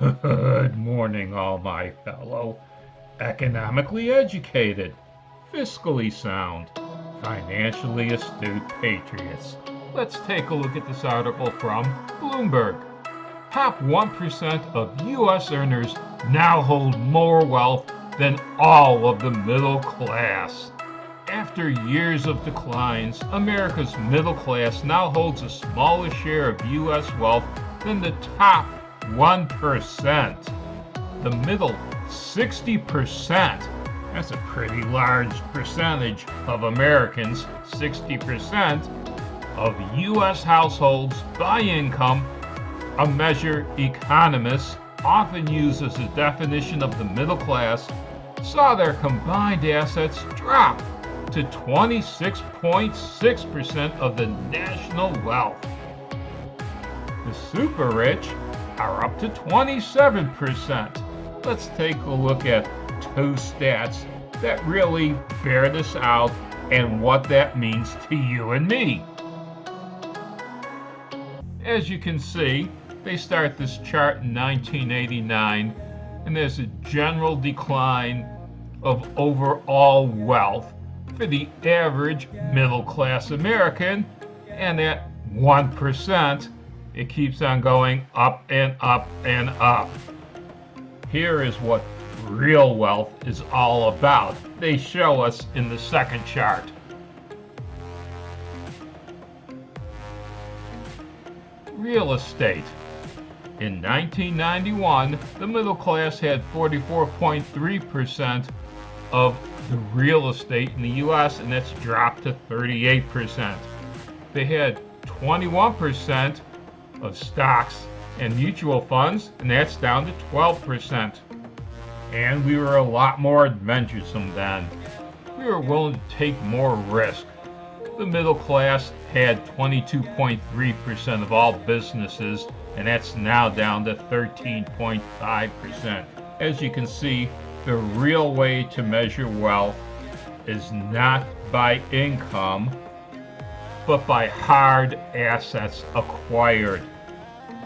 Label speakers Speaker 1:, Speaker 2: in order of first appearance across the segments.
Speaker 1: Good morning, all my fellow economically educated, fiscally sound, financially astute patriots. Let's take a look at this article from Bloomberg. Top 1% of U.S. earners now hold more wealth than all of the middle class. After years of declines, America's middle class now holds a smaller share of U.S. wealth than the top 1%. The middle 60%, that's a pretty large percentage of Americans, 60% of U.S. households by income, a measure economists often use as a definition of the middle class, saw their combined assets drop to 26.6% of the national wealth. The super rich are up to 27%. Let's take a look at two stats that really bear this out and what that means to you and me. As you can see, they start this chart in 1989, and there's a general decline of overall wealth for the average middle-class American, and at 1%, it keeps on going up and up and up. Here is what real wealth is all about. They show us in the second chart. Real estate. In 1991, the middle class had 44.3% of the real estate in the U.S., and that's dropped to 38%. They had 21% of stocks and mutual funds, and that's down to 12%. And we were a lot more adventuresome then. We were willing to take more risk. The middle class had 22.3% of all businesses, and that's now down to 13.5%. As you can see, the real way to measure wealth is not by income, but by hard assets acquired.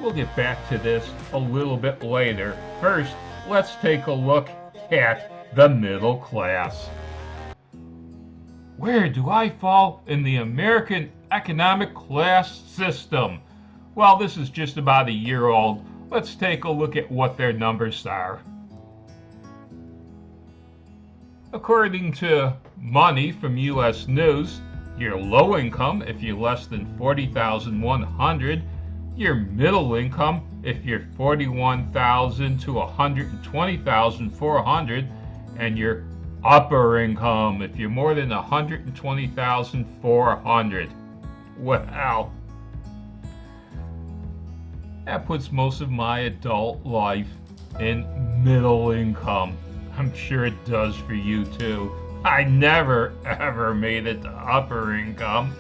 Speaker 1: We'll get back to this a little bit later. First, let's take a look at the middle class. Where do I fall in the American economic class system? Well, this is just about a year old. Let's take a look at what their numbers are. According to Money from U.S. News, your low income if you're less than $40,100, your middle income if you're $41,000 to $120,400, and your upper income if you're more than $120,400. Wow. That puts most of my adult life in middle income. I'm sure it does for you too. I never ever made it to upper income.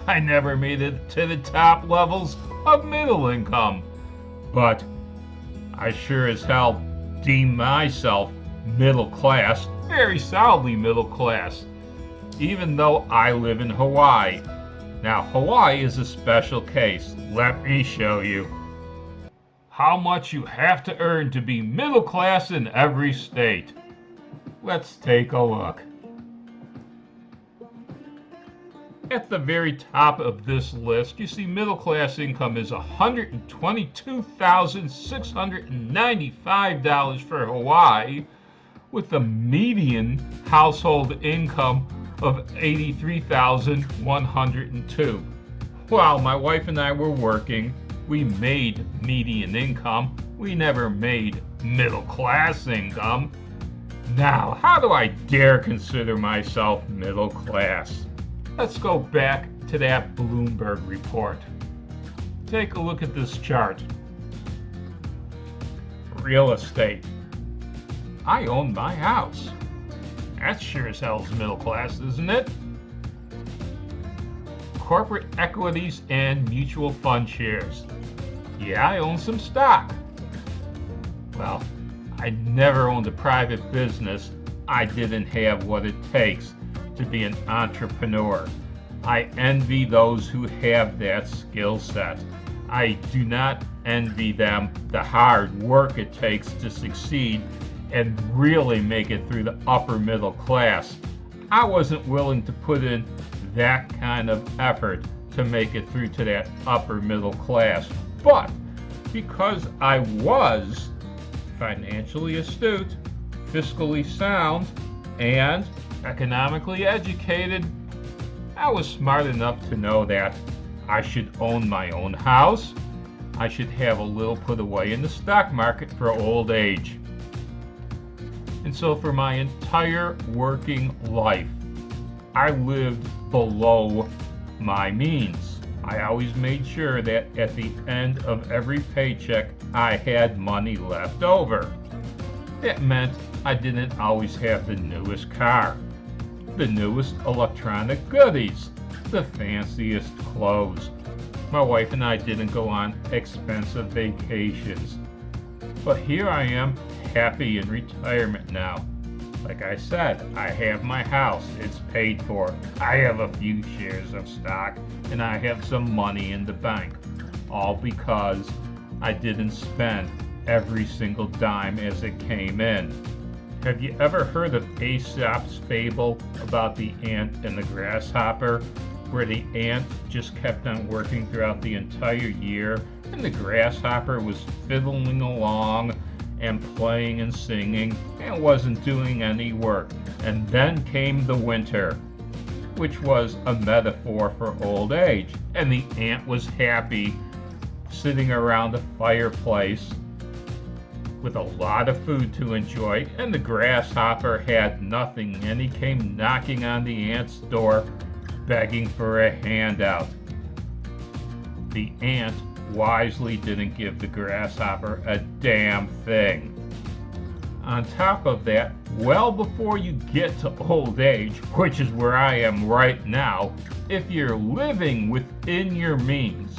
Speaker 1: I never made it to the top levels of middle income. But I sure as hell deem myself middle class, very solidly middle class, even though I live in Hawaii. Now, Hawaii is a special case. Let me show you how much you have to earn to be middle class in every state. Let's take a look. At the very top of this list, you see middle class income is $122,695 for Hawaii, with a median household income of $83,102. While my wife and I were working, we made median income. We never made middle class income. Now, how do I dare consider myself middle class? Let's go back to that Bloomberg report. Take a look at this chart. Real estate. I own my house. That sure as hell's middle class, isn't it? Corporate equities and mutual fund shares. Yeah, I own some stock. Well, I never owned a private business. I didn't have what it takes to be an entrepreneur. I envy those who have that skill set. I do not envy them the hard work it takes to succeed and really make it through the upper middle class. I wasn't willing to put in that kind of effort to make it through to that upper middle class. But because I was financially astute, fiscally sound, and economically educated, I was smart enough to know that I should own my own house. I should have a little put away in the stock market for old age. And so for my entire working life, I lived below my means. I always made sure that at the end of every paycheck, I had money left over. That meant I didn't always have the newest car, the newest electronic goodies, the fanciest clothes. My wife and I didn't go on expensive vacations. But here I am, happy in retirement now. Like I said, I have my house, it's paid for. I have a few shares of stock, and I have some money in the bank. All because I didn't spend every single dime as it came in. Have you ever heard of Aesop's fable about the ant and the grasshopper, where the ant just kept on working throughout the entire year, and the grasshopper was fiddling along and playing and singing and wasn't doing any work? And then came the winter, which was a metaphor for old age, and the ant was happy sitting around the fireplace with a lot of food to enjoy, and the grasshopper had nothing, and he came knocking on the ant's door begging for a handout. The ant wisely didn't give the grasshopper a damn thing. On top of that, well before you get to old age, which is where I am right now, if you're living within your means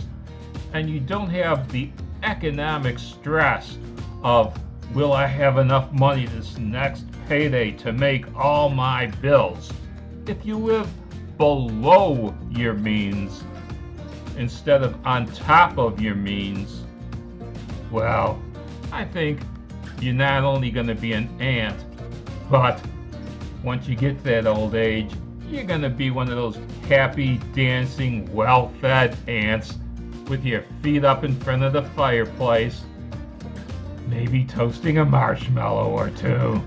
Speaker 1: and you don't have the economic stress of, will I have enough money this next payday to make all my bills? If you live below your means instead of on top of your means, well, I think you're not only going to be an ant, but once you get to that old age, you're going to be one of those happy, dancing, well-fed ants with your feet up in front of the fireplace, maybe toasting a marshmallow or two.